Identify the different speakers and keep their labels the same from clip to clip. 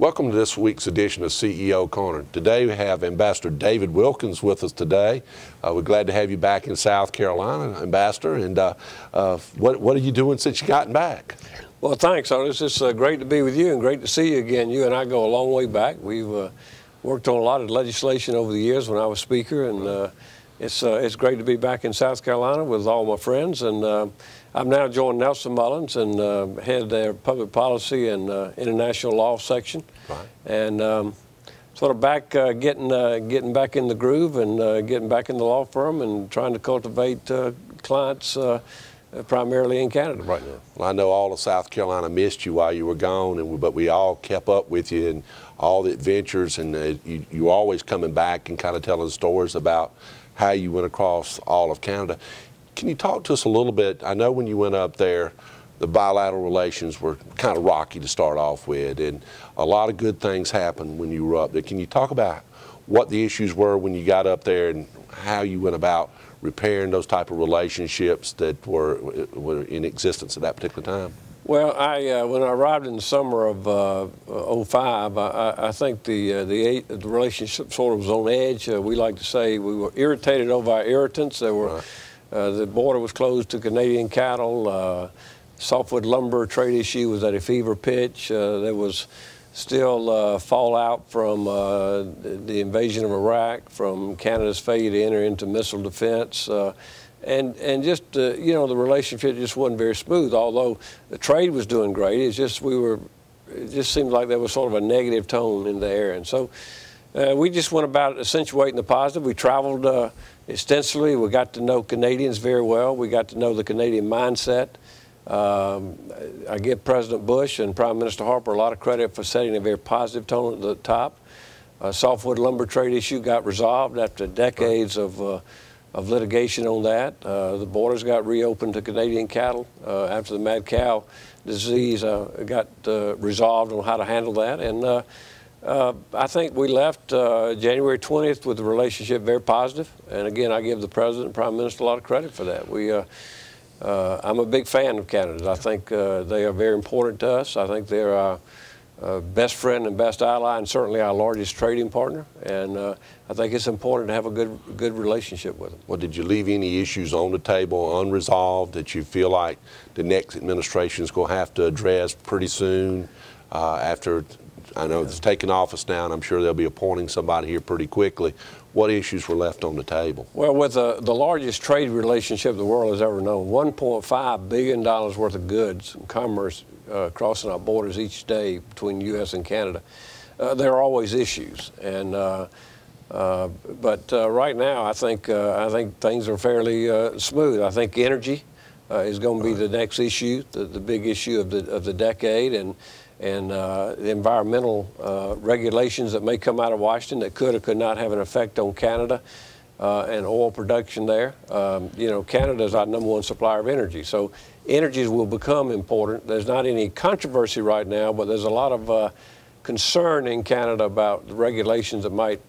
Speaker 1: Welcome to this week's edition of CEO Corner. Today we have Ambassador David Wilkins with us today. We're glad to have you back in South Carolina, Ambassador. And what are you doing since you gotten back?
Speaker 2: Well, thanks, Otis. It's great to be with you and great to see you again. You and I go a long way back. We've worked on a lot of legislation over the years when I was Speaker, and it's great to be back in South Carolina with all my friends. And I've now joined Nelson Mullins and head their public policy and international law section.
Speaker 1: Right.
Speaker 2: And sort of back getting back in the groove and getting back in the law firm and trying to cultivate clients primarily in Canada right now.
Speaker 1: Well, I know all of South Carolina missed you while you were gone, but we all kept up with you and all the adventures, and you always coming back and kind of telling stories about how you went across all of Canada. Can you talk to us a little bit? I know when you went up there, the bilateral relations were kind of rocky to start off with, and a lot of good things happened when you were up there. Can you talk about what the issues were when you got up there and how you went about repairing those type of relationships that were in existence at that particular time?
Speaker 2: Well, when I arrived in the summer of '05, I think the relationship sort of was on edge. We like to say we were irritated over our irritants. There were
Speaker 1: Right.
Speaker 2: The border was closed to Canadian cattle. Softwood lumber trade issue was at a fever pitch. There was still fallout from the invasion of Iraq, from Canada's failure to enter into missile defense. And just, you know, the relationship just wasn't very smooth, although the trade was doing great. It's just it just seemed like there was sort of a negative tone in the air. And so we just went about accentuating the positive. We traveled extensively. We got to know Canadians very well. We got to know the Canadian mindset. I give President Bush and Prime Minister Harper a lot of credit for setting a very positive tone at the top. Softwood lumber trade issue got resolved after decades of litigation on that. The borders got reopened to Canadian cattle after the mad cow disease got resolved on how to handle that. And I think we left January 20th with the relationship very positive. And again, I give the President and Prime Minister a lot of credit for that. I'm a big fan of Canada. I think they are very important to us. I think they're our best friend and best ally, and certainly our largest trading partner. And I think it's important to have a good relationship with them.
Speaker 1: Well, did you leave any issues on the table unresolved that you feel like the next administration is going to have to address pretty soon after? I know it's taking office now, and I'm sure they'll be appointing somebody here pretty quickly. What issues were left on the table?
Speaker 2: Well, with the largest trade relationship the world has ever known, $1.5 billion worth of goods and commerce crossing our borders each day between the U.S. and Canada, there are always issues. And but right now, I think things are fairly smooth. I think energy is going to be the next issue, the big issue of the decade, and the environmental regulations that may come out of Washington that could or could not have an effect on Canada and oil production there. You know, Canada is our #1 supplier of energy, so energies will become important. There's not any controversy right now, but there's a lot of concern in Canada about the regulations that might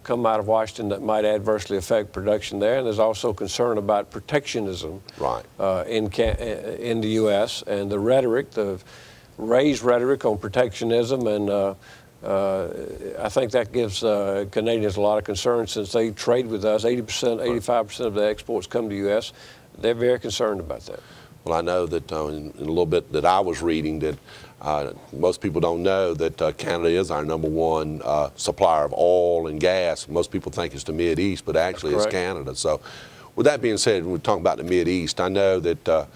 Speaker 2: come out of Washington that might adversely affect production there. And there's also concern about protectionism
Speaker 1: Right.
Speaker 2: In the U.S. and the rhetoric, the raised rhetoric on protectionism, and I think that gives Canadians a lot of concern since they trade with us. 80%, 85% of the exports come to the U.S. They're very concerned about that.
Speaker 1: Well, I know that in a little bit that I was reading that most people don't know that Canada is our #1 supplier of oil and gas. Most people think it's the Mideast, but actually it's Canada. So with that being said, when we're talking about the Mideast, I know that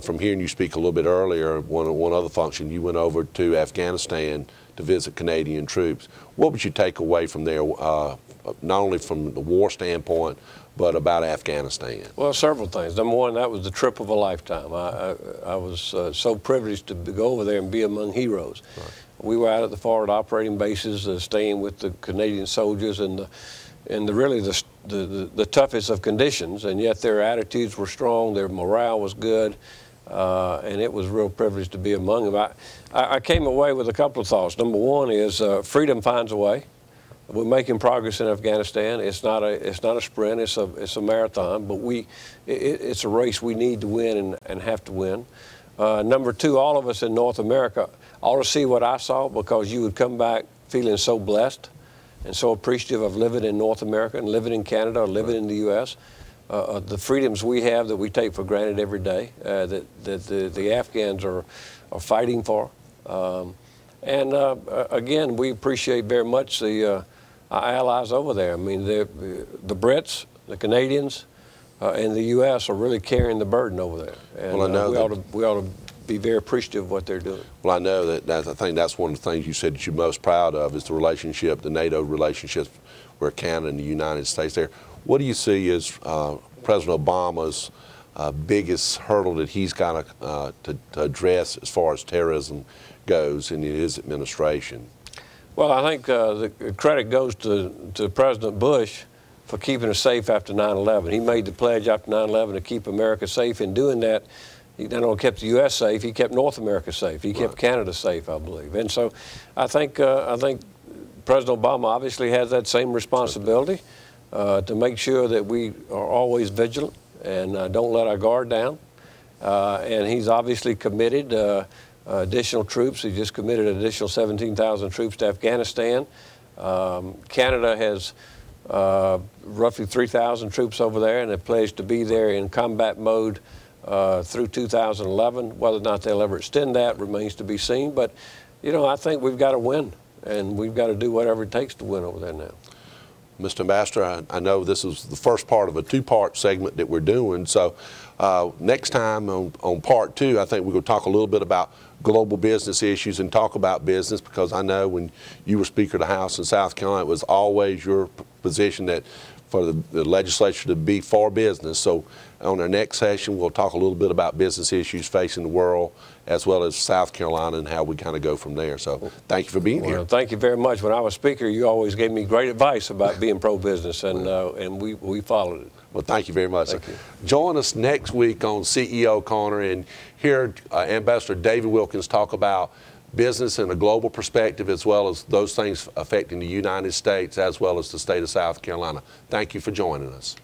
Speaker 1: from hearing you speak a little bit earlier, one other function, you went over to Afghanistan to visit Canadian troops. What would you take away from there, not only from the war standpoint, but about Afghanistan?
Speaker 2: Well, several things. #1, that was the trip of a lifetime. I was so privileged to go over there and be among heroes. Right. We were out at the forward operating bases, staying with the Canadian soldiers and really the toughest of conditions, and yet their attitudes were strong, their morale was good, and it was a real privilege to be among them. I came away with a couple of thoughts. #1 is freedom finds a way. We're making progress in Afghanistan. It's not a sprint. It's a marathon. But it's a race we need to win and have to win. Number two, all of us in North America ought to see what I saw, because you would come back feeling so blessed and so appreciative of living in North America and living in Canada or living in the U.S. The freedoms we have that we take for granted every day, that the Afghans are fighting for. Again, we appreciate very much our allies over there. I mean, the Brits, the Canadians, and the U.S. are really carrying the burden over there. And
Speaker 1: well, I know
Speaker 2: we ought to be very appreciative of what they're doing.
Speaker 1: Well, I know I think that's one of the things you said that you're most proud of is the relationship, the NATO relationships where Canada and the United States there. What do you see as President Obama's biggest hurdle that he's got to address as far as terrorism goes in his administration?
Speaker 2: Well, I think the credit goes to President Bush for keeping us safe after 9/11. He made the pledge after 9/11 to keep America safe. In doing that, he not only kept the U.S. safe, he kept North America safe. He kept Canada safe, I believe. And so I think President Obama obviously has that same responsibility to make sure that we are always vigilant and don't let our guard down. And he's obviously committed additional troops. He just committed an additional 17,000 troops to Afghanistan. Canada has roughly 3,000 troops over there, and have pledged to be there in combat mode through 2011. Whether or not they'll ever extend that remains to be seen. But, you know, I think we've got to win, and we've got to do whatever it takes to win over there now.
Speaker 1: Mr. Ambassador, I know this is the first part of a two-part segment that we're doing. So next time on part two, I think we're going to talk a little bit about global business issues and talk about business, because I know when you were Speaker of the House in South Carolina, it was always your position that for the legislature to be for business. So on our next session, we'll talk a little bit about business issues facing the world, as well as South Carolina, and how we kind of go from there. So thank you for being here.
Speaker 2: Thank you very much. When I was Speaker, you always gave me great advice about being pro-business, and we followed it.
Speaker 1: Well, thank you very much.
Speaker 2: Thank you.
Speaker 1: Join us next week on CEO Corner and hear Ambassador David Wilkins talk about business in a global perspective, as well as those things affecting the United States, as well as the state of South Carolina. Thank you for joining us.